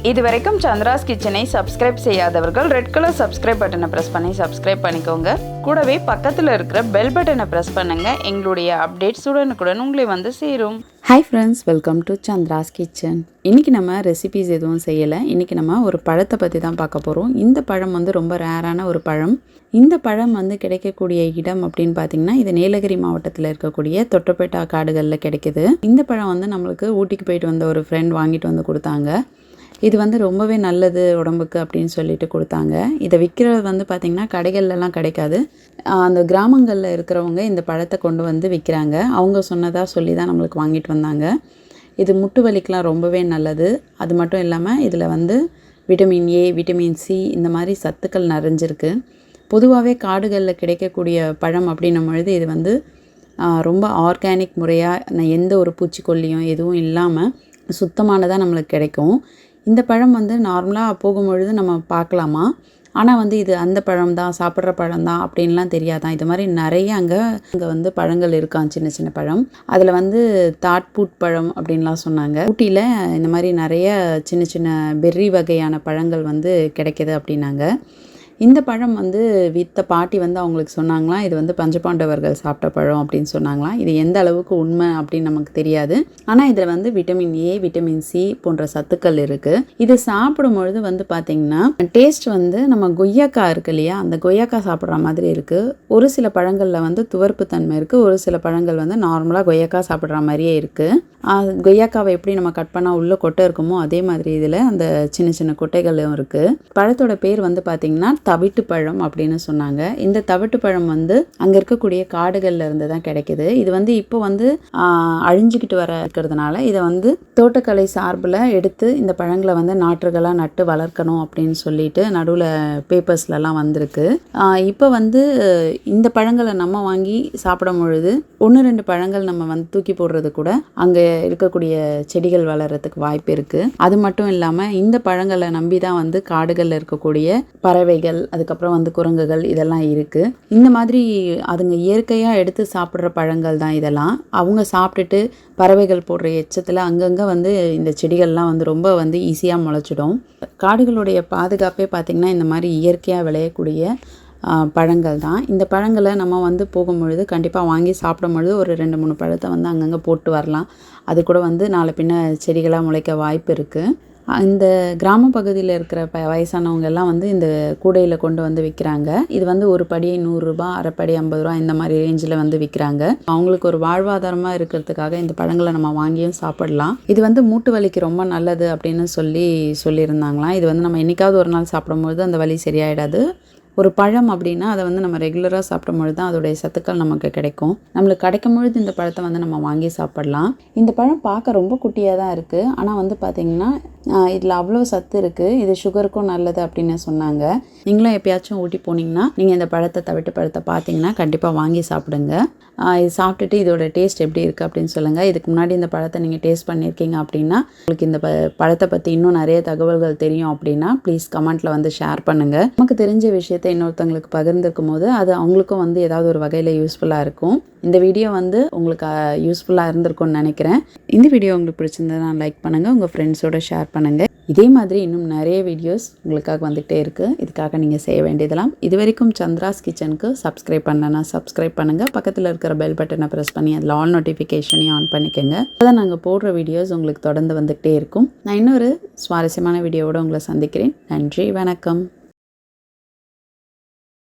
இதுவரைக்கும் சந்திராஸ் கிச்சனை சப்ஸ்கிரைப் செய்யாதவர்கள் ரெட் கலர் சப்ஸ்கிரைப் பட்டனை ப்ரெஸ் பண்ணி சப்ஸ்கிரைப் பண்ணிக்கோங்க. கூடவே பக்கத்தில் இருக்கிற பெல் பட்டனை ப்ரெஸ் பண்ணுங்க. எங்களுடைய அப்டேட்ஸ் உடனுக்குடன் உங்களை வந்து சேரும். Hi friends, welcome to Chandra's kitchen. இன்றைக்கி நம்ம ரெசிபீஸ் எதுவும் செய்யலை. இன்றைக்கி நம்ம ஒரு பழத்தை பற்றி தான் பார்க்க போகிறோம். இந்த பழம் வந்து ரொம்ப ரேரான ஒரு பழம். இந்த பழம் வந்து கிடைக்கக்கூடிய இடம் அப்படின்னு பார்த்திங்கன்னா, இது நீலகிரி மாவட்டத்தில் இருக்கக்கூடிய தொட்டபெட்டா காடுகளில் கிடைக்கிது. இந்த பழம் வந்து நம்மளுக்கு ஊட்டிக்கு போயிட்டு வந்த ஒரு ஃப்ரெண்ட் வாங்கிட்டு வந்து கொடுத்தாங்க. இது வந்து ரொம்பவே நல்லது உடம்புக்கு அப்படின்னு சொல்லிட்டு கொடுத்தாங்க. இதை விற்கிறது வந்து பார்த்திங்கன்னா கடைகள்லாம் கிடைக்காது. அந்த கிராமங்களில் இருக்கிறவங்க இந்த பழத்தை கொண்டு வந்து விற்கிறாங்க. அவங்க சொன்னதாக சொல்லி தான் நம்மளுக்கு வாங்கிட்டு வந்தாங்க. இது முட்டு வலிக்கெலாம் ரொம்பவே நல்லது. அது மட்டும் இல்லாமல் இதில் வந்து விட்டமின் ஏ, விட்டமின் சி இந்த மாதிரி சத்துக்கள் நிறைஞ்சிருக்கு. பொதுவாகவே காடுகளில் கிடைக்கக்கூடிய பழம் அப்படின்னும் பொழுது இது வந்து ரொம்ப ஆர்கானிக் முறையாக எந்த ஒரு பூச்சிக்கொல்லியும் எதுவும் இல்லாமல் சுத்தமானதாக நம்மளுக்கு கிடைக்கும். இந்த பழம் வந்து நார்மலாக போகும்பொழுது நம்ம பார்க்கலாமா, ஆனால் வந்து இது அந்த பழம் தான், சாப்பிட்ற பழம் தான் அப்படின்லாம் தெரியாதான். இது மாதிரி நிறைய அங்கே வந்து பழங்கள் இருக்கான், சின்ன சின்ன பழம். அதில் வந்து தாட்பூட் பழம் அப்படின்லாம் சொன்னாங்க. ஊட்டியில் இந்த மாதிரி நிறைய சின்ன சின்ன பெர்ரி வகையான பழங்கள் வந்து கிடைக்கிது அப்படின்னாங்க. இந்த பழம் வந்து வித்த பாட்டி வந்து அவங்களுக்கு சொன்னாங்களாம், இது வந்து பஞ்சபாண்டவர்கள் சாப்பிட்ட பழம் அப்படின்னு சொன்னாங்களாம். இது எந்த அளவுக்கு உண்மை அப்படின்னு நமக்கு தெரியாது. ஆனால் இதில் வந்து விட்டமின் ஏ, விட்டமின் சி போன்ற சத்துக்கள் இருக்குது. இது சாப்பிடும் பொழுது வந்து பார்த்திங்கன்னா டேஸ்ட் வந்து நம்ம கொய்யாக்காய் இருக்கு இல்லையா, அந்த கொய்யாக்காய் சாப்பிட்ற மாதிரி இருக்குது. ஒரு சில பழங்களில் வந்து துவர்ப்பு தன்மை இருக்குது. ஒரு சில பழங்கள் வந்து நார்மலாக கொய்யாக்காய் சாப்பிட்ற மாதிரியே இருக்குது. கொய்யாக்காவை எப்படி நம்ம கட் பண்ணால் உள்ளே கொட்டை இருக்குமோ அதே மாதிரி இதில் அந்த சின்ன சின்ன கொட்டைகளும் இருக்குது. பழத்தோட பேர் வந்து பார்த்திங்கன்னா தவிட்டு பழம் அப்படின்னு சொன்னாங்க. இந்த தவிட்டு பழம் வந்து அங்கே இருக்கக்கூடிய காடுகளில் இருந்து தான் கிடைக்கிது. இது வந்து இப்போ வந்து அழிஞ்சிக்கிட்டு வர இருக்கிறதுனால இதை வந்து தோட்டக்கலை சார்பில் எடுத்து இந்த பழங்களை வந்து நாற்றுகளாக நட்டு வளர்க்கணும் அப்படின்னு சொல்லிட்டு நடுவில் பேப்பர்ஸ்லலாம் வந்திருக்கு. இப்போ வந்து இந்த பழங்களை நம்ம வாங்கி சாப்பிடும் பொழுது 1-2 பழங்கள் நம்ம வந்து தூக்கி போடுறது கூட அங்கே இருக்கக்கூடிய செடிகள் வளர்கிறதுக்கு வாய்ப்பு இருக்குது. அது மட்டும் இல்லாமல் இந்த பழங்களை நம்பி தான் வந்து காடுகளில் இருக்கக்கூடிய பறவைகள், அதுக்கப்புறம் வந்து குரங்குகள் இதெல்லாம் இருக்குது. இந்த மாதிரி அதுங்க இயற்கையாக எடுத்து சாப்பிட்ற பழங்கள் தான் இதெல்லாம். அவங்க சாப்பிட்டுட்டு பறவைகள் போடுற எச்சத்தில் அங்கங்கே வந்து இந்த செடிகள்லாம் வந்து ரொம்ப வந்து ஈஸியாக முளைச்சிடும். காடுகளுடைய பாதுகாப்பே பார்த்திங்கன்னா இந்த மாதிரி இயற்கையாக விளையக்கூடிய பழங்கள் தான். இந்த பழங்களை நம்ம வந்து போகும்பொழுது கண்டிப்பாக வாங்கி சாப்பிடும் பொழுது ஒரு 2-3 பழத்தை வந்து அங்கங்கே போட்டு வரலாம். அது கூட வந்து நாளை பின்ன செடிகளாக முளைக்க வாய்ப்பு இருக்குது. இந்த கிராம பகுதியில் இருக்கிற வயசானவங்க எல்லாம் வந்து இந்த கூடையில் கொண்டு வந்து விற்கிறாங்க. இது வந்து ஒரு படி 100 ரூபா, அரைப்படி 50 ரூபா இந்த மாதிரி ரேஞ்சில் வந்து விற்கிறாங்க. அவங்களுக்கு ஒரு வாழ்வாதாரமாக இருக்கிறதுக்காக இந்த பழங்களை நம்ம வாங்கியும் சாப்பிடலாம். இது வந்து மூட்டு வலிக்கு ரொம்ப நல்லது அப்படின்னு சொல்லியிருந்தாங்களாம். இது வந்து நம்ம என்னைக்காவது ஒரு நாள் சாப்பிடும்போது அந்த வலி சரியாயிடாது. ஒரு பழம் அப்படின்னா அதை வந்து நம்ம ரெகுலராக சாப்பிடும் பொழுது தான் அதோடைய சத்துக்கள் நமக்கு கிடைக்கும். நம்மளுக்கு கிடைக்கும் பொழுது இந்த பழத்தை வந்து நம்ம வாங்கி சாப்பிடலாம். இந்த பழம் பார்க்க ரொம்ப குட்டியாக தான் இருக்குது. ஆனால் வந்து பார்த்திங்கன்னா இதில் அவ்வளோ சத்து இருக்குது. இது சுகருக்கும் நல்லது அப்படின்னு சொன்னாங்க. நீங்களும் எப்பயாச்சும் ஊட்டி போனீங்கன்னா நீங்கள் இந்த தவிட்டு பழத்தை பார்த்தீங்கன்னா கண்டிப்பாக வாங்கி சாப்பிடுங்க. இது சாப்பிட்டுட்டு இதோட டேஸ்ட் எப்படி இருக்குது அப்படின்னு சொல்லுங்கள். இதுக்கு முன்னாடி இந்த பழத்தை நீங்கள் டேஸ்ட் பண்ணியிருக்கீங்க அப்படின்னா, உங்களுக்கு இந்த பழத்தை பற்றி இன்னும் நிறைய தகவல்கள் தெரியும் அப்படின்னா ப்ளீஸ் கமெண்ட்டில் வந்து ஷேர் பண்ணுங்கள். நமக்கு தெரிஞ்ச விஷயத்தை இன்னொருத்தவங்களுக்கு பகிர்ந்துருக்கும் போது அது அவங்களுக்கும் வந்து ஏதாவது ஒரு வகையில் யூஸ்ஃபுல்லாக இருக்கும். இந்த வீடியோ வந்து உங்களுக்கு யூஸ்ஃபுல்லாக இருந்திருக்கும்னு நினைக்கிறேன். இந்த வீடியோ உங்களுக்கு பிடிச்சிருந்ததுன்னா லைக் பண்ணுங்கள், உங்கள் ஃப்ரெண்ட்ஸோட ஷேர் பண்ணுங்கள். இதே மாதிரி இன்னும் நிறைய வீடியோஸ் உங்களுக்காக வந்துகிட்டே இருக்குது. இதுக்காக நீங்கள் செய்ய வேண்டியதெல்லாம், இது வரைக்கும் சந்திராஸ் கிச்சனுக்கு சப்ஸ்கிரைப் பண்ணலன்னா சப்ஸ்கிரைப் பண்ணுங்கள். பக்கத்தில் இருக்கிற பெல் பட்டனை ப்ரெஸ் பண்ணி அதில் ஆல் நோட்டிஃபிகேஷனையும் ஆன் பண்ணிக்கோங்க. அப்போதான் நாங்கள் போடுற வீடியோஸ் உங்களுக்கு தொடர்ந்து வந்துகிட்டே இருக்கும். நான் இன்னொரு சுவாரஸ்யமான வீடியோவோடு உங்களை சந்திக்கிறேன். நன்றி, வணக்கம்.